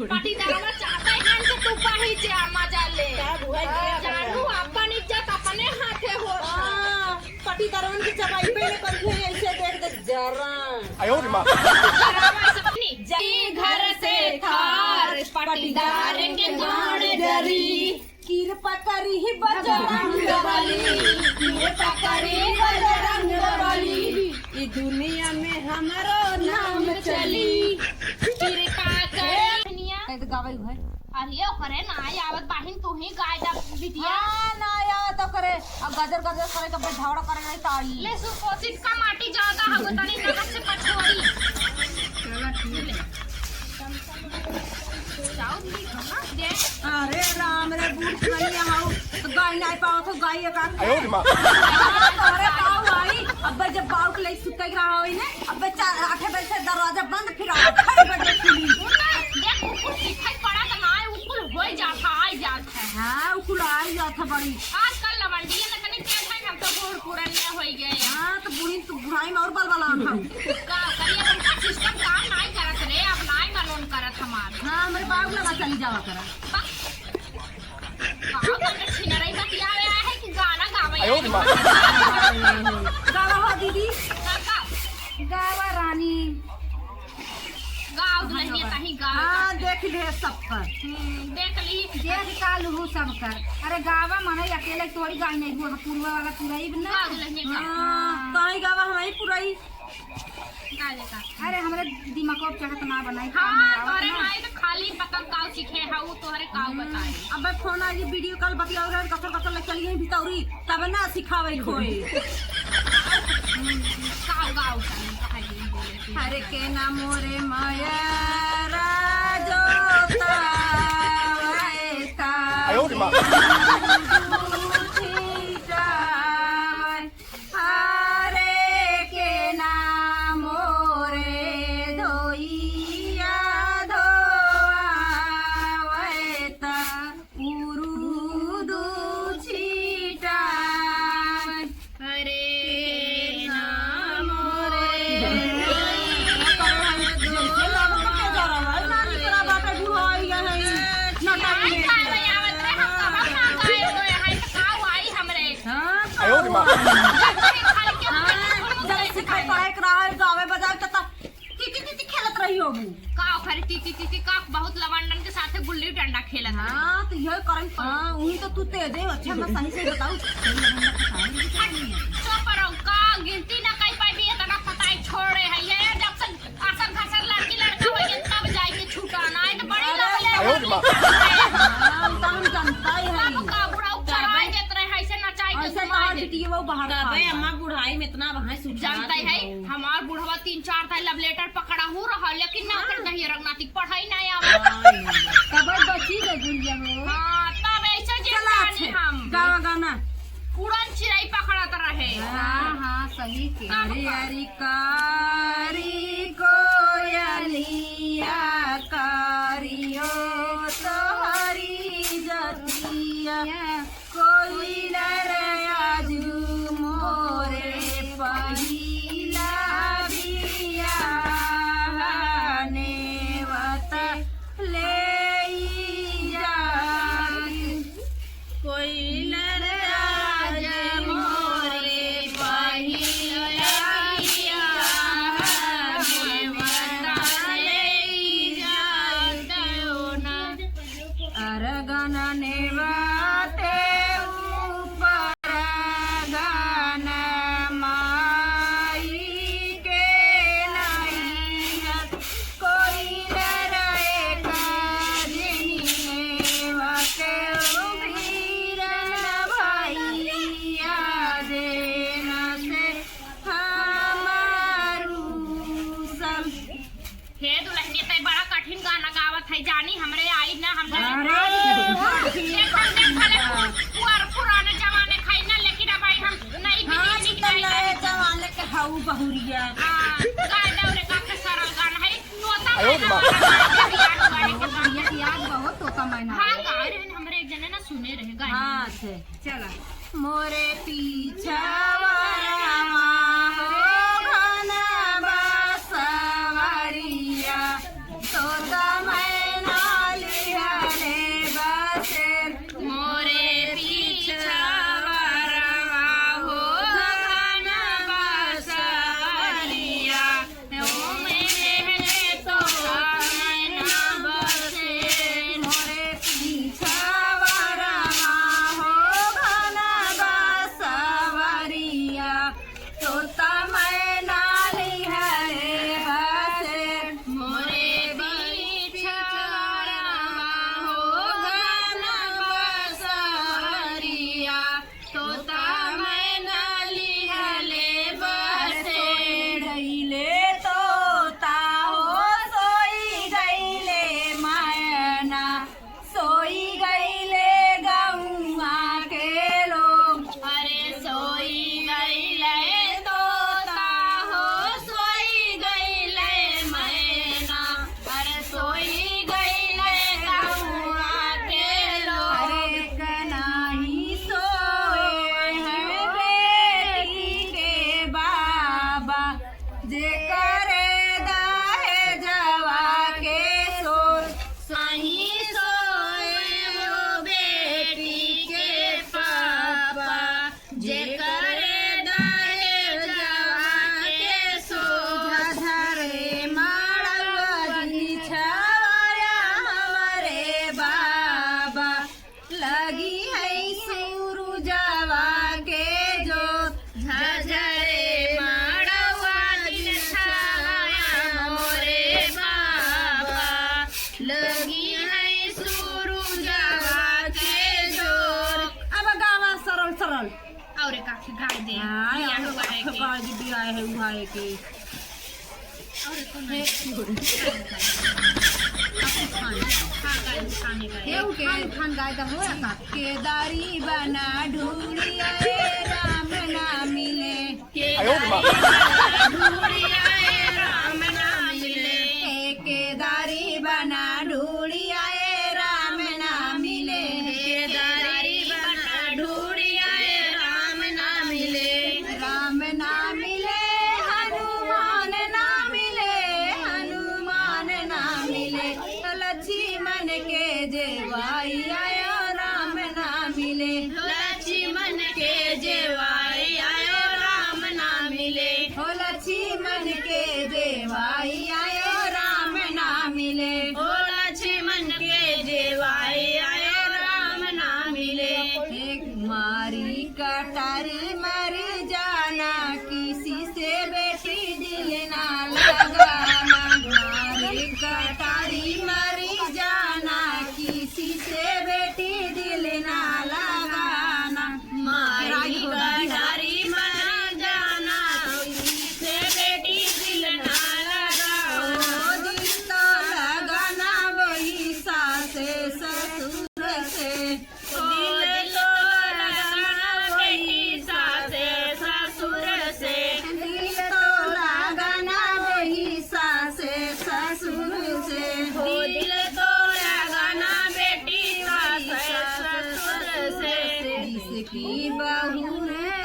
पाटीदाराला चाहता है कि तू पाही जे मजा ले जानू अपन इज्जत अपने हाथे हो पाटीदारन की चबाई पे कंधे ऐसे देख दे जरा जी घर से थार पाटीदार के गाड़ डरी कृपा करी ही बजरंग बली कृपा करी बजरंग बली ई दुनिया में हमारो नाम चली कृपा कर तो गावे है अरे करे ना आवत बाहिन तू ही गाय दा बिटिया ना या तो करे अब गजर गजर करे कब धावड़ा करे नहीं ताई ले सुपोषित का माटी ज्यादा हगो तनी नगद से पछोड़ी चला ठीक है जाओ दी खाना दे अरे राम रे बूढ़ बनिया हाउ तो गाय नहीं पाओ तो गाय का अरे पाओ आई अब जब पाओ के लिए सुतई रहा होई ने अब 8 बजे से दरवाजा बंद फिर 8 बजे खुली देख ऊपर दिखाई पड़ा तो ना ऊपर होई जाता आ जाता है हां उकुल आई जाता बड़ी आजकल लवंडिया ने कने क्या है हम तो बूढ़ पुराने होई गए हां तो बूढ़ी तो बुढ़ाई में और बलबला हम का करिए तुमका सिस्टम काम नहीं करत रे अब नहीं मालूम करत हमार हां हमरे बाबू लगा चली जावा करा कहां तक छिनरई बतियावे आया है कि गाना गावे गावा हो दीदी काका गावा रानी गाँव दुल्हनिया कहीं गाँव हां देख ले सब पर देख ली देख काल हो सब कर अरे गावा मने अकेले तोड़ी गाय नहीं हुआ पूर्वा वाला पुराई ना गाँव दुल्हनिया का हां ताई गावा हमारी पुराई काले का अरे हमरे दिमाग को चढ़त ना बनाई हाँ तोरे माई तो खाली पतंग काव सीखे हाउ तोरे काव बताई अब फोन आई वीडियो कॉल बतियाओ रे कतर कतर ले चली भीतौरी तब ना सिखावे खोई काव गाव बोले हरे के नाम मोरे माया राजोता हरे के नाम मोरे धोइया धोआवता उरुदु छिटा हरे नाम रे बहुत लवंडन के साथ गुल्ली डंडा खेला था हाँ तो यह करें हाँ वही तो तू तेज है अच्छा मैं सही से बताऊं चुप रहो का गिनती ना कहीं पाई भी इतना पता है छोड़े है ये जब से आसन खासन लड़की लड़का हो गया तब जाके छूटाना है तो बड़ी लवले हाँ हम जानता ही है बाबू का बुढ़ा चढ़ाई देत रहे ऐसे नचाई के ऐसे बाहर बिटिए वो बाहर तबे अम्मा बुढ़ाई में इतना वहां से जानता है हमार बुढ़वा 3-4 था लव लेटर पकड़ा हूँ रहा लेकिन ना कर दही रंगनाती पढ़ाई नहीं आवे तब बची गई गुड़िया हो हां तब ऐसे जे हम गावा गाना उड़न चिड़ै पकड़त रहे हाँ हाँ सही के अरे अरे कारी कोयलिया कारियो तो हरी जतिया कोई आजू मोरे पहिला बिया नेवता ले जा कोई जानी हमरे आई ना हम पुराने जमाने खाई ना लेकिन अब आई हम नहीं जमाने के हाउ बहुरिया गाय दौरे का सरल गाना है नोता याद बहुत होता मैंने हां गाय रहे हमरे एक जने ना सुने रहे गाय हां चला मोरे पीछा घना बसवरिया तो मैना जे करे दाहे जवा के सोर सही सोए वो बेटी के पापा जे करे दाहे जवा के सोर धरे माड़वा जी छाया हमारे बाबा लगी है सूरजवा के जो झझरे माड़वा दिन छाया मोरे बाबा लगी है सूरजवा के जोर। अब गावा सरल सरल और का गाय दे या हुआ है के काज दिया है उहाए के और खाने का हे उ खान गाय का हो का केदारी बना ढूंढिया राम ना मिले ढूंढिया राम ना मिले केदारी बना ढूंढिया राम ना मिले केदारी बना ढूंढिया राम ना मिले राम ना मिले हनुमान ना मिले हनुमान ना मिले लक्ष्मण के जेवाई आयो राम ना मिले लक्ष्मण के जेवाई आयो राम ना मिले हो लक्ष्मण के जेवाई आयो राम ना मिले ओ लक्ष्मण के जेवाई आयो राम ना मिले एक मारी कटारी मर जाना किसी से बेटी दिल ना लगाना मारी कटारी मर जाना किसी से बेटी दिल ना लगाना मारी गडारी मर जाना से बेटी दिल ना लगाओ दिल तो लगाना वही सासे ससुर से दिल तो लगाना वही सासे ससुर से दिल तो लगाना वही सासे ससुर से हो दिल तो लगाना बेटी सासे ससुर से जिसकी बहू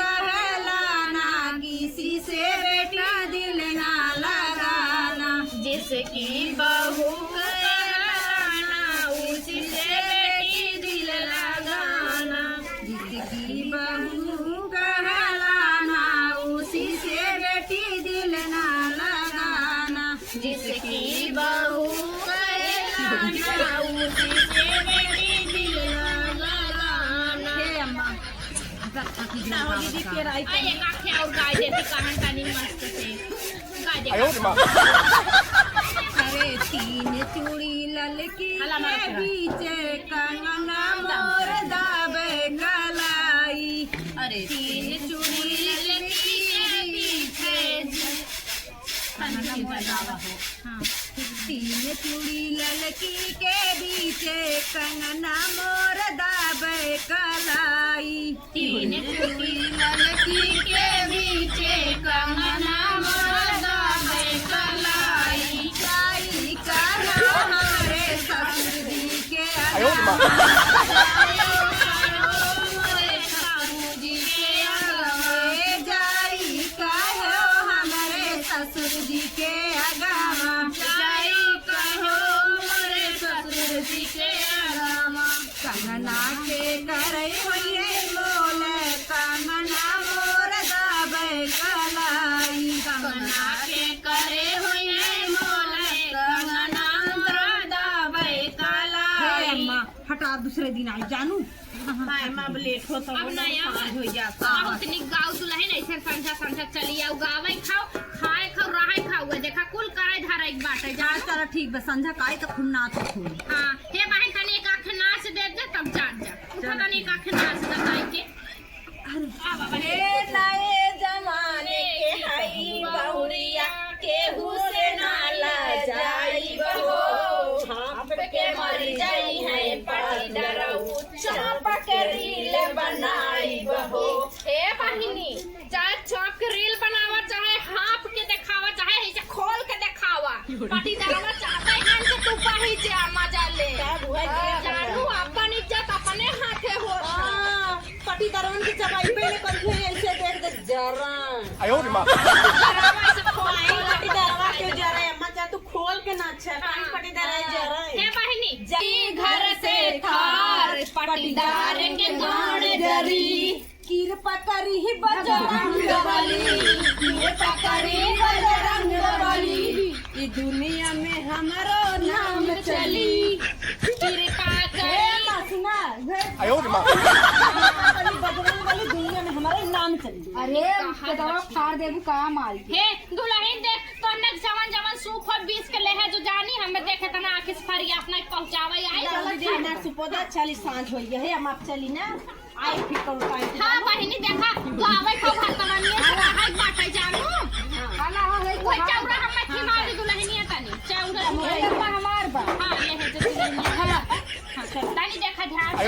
कहलाना किसी से बेटा दिल ना लगाना जिसकी बहू कहलाना उसी से बेटी दिल लगाना जिसकी बहू कहलाना उसी से बेटी दिल ना लगाना जिसकी बहू कहलाना उसी से बेटी दिल लगाना। हे अम्मा दीदी के राई अरे काखे और गाय देती कहां तनी मस्त से गाय दे अरे तीन चूड़ी ललकी हला मारा के तेरा। बीच कंगना मोर दाबे कलाई अरे तीन चूड़ी ललकी के पीछे तनी बजावा हो हां तीन चूड़ी ललकी के बीच कंगना मोर दाबे कलाई तीन चूड़ी ललकी के पीछे कंगना मोर दाबे कलाई जाई कहो हमारे ससुर जी के जाई कहो हमारे ससुर जी के अगावा कंगना के करे होइए मोल कंगना मोर दाबे कलाई कंगना हे अम्मा हटा दूसरे दिन आई जानू हाय मां लेट हो तो अब ना यार हो जा बहुत निक गाँव दुल्हन ऐसे संझा संझा चली आओ गावे खाओ खाए खाओ रहाय खाओ देखा कुल कराय धारा एक बाटे जा जा चल ठीक बस संझा काई तो खुन्ना तो खोल हां हे बहन तनी एक आंख नाच दे दे तब जान जा तनी एक आंख नाच दे काई के आ बाबा हे नए जमाने के हई बहुरिया केहू से ना ला जाई बहो छाप के मर जाई है पटी डरऊ छाप के रील बनाई बहो हे बहिनी चाहे चौक रील बनावा चाहे हाफ के दिखावा चाहे ऐसे खोल के दिखावा पाटी दरवा चाहते हैं कि तू पाही जा मजा ले जानू अपन इज्जत अपने हाथे हो पटी दरवन की चबाई पे ने कर ऐसे देख दे जरा 哎呦我的妈！ दरवा से खोल पाटीदार के गाड़ जरी कृपा करी ही बजरंग बली, कृपा करी बजरंग बली, ई दुनिया में हमारो नाम चली कृपा करी सुना बजरंग बली दुनिया में हमारे नाम चली। अरे दवा फाड़ देबू कहाँ मारी हे दुल्हन देख तोने जवन जवन सूप और 20 के ले है जो जानी हमें देखे तना आखिस फरिया अपना पहुंचावे आई जी ना सुपोदा चली सांझ होई है हम आप चली ना आई फिर करू टाइम हां बहिनी देखा गावे को भात बनानी है हाय बाटे जानू खाना हो है कोई चौरा हम मच्छी मारी दुल्हनिया तनी चौरा हमार बा हां ये है जो दुल्हनिया हां तानी देखा ध्यान से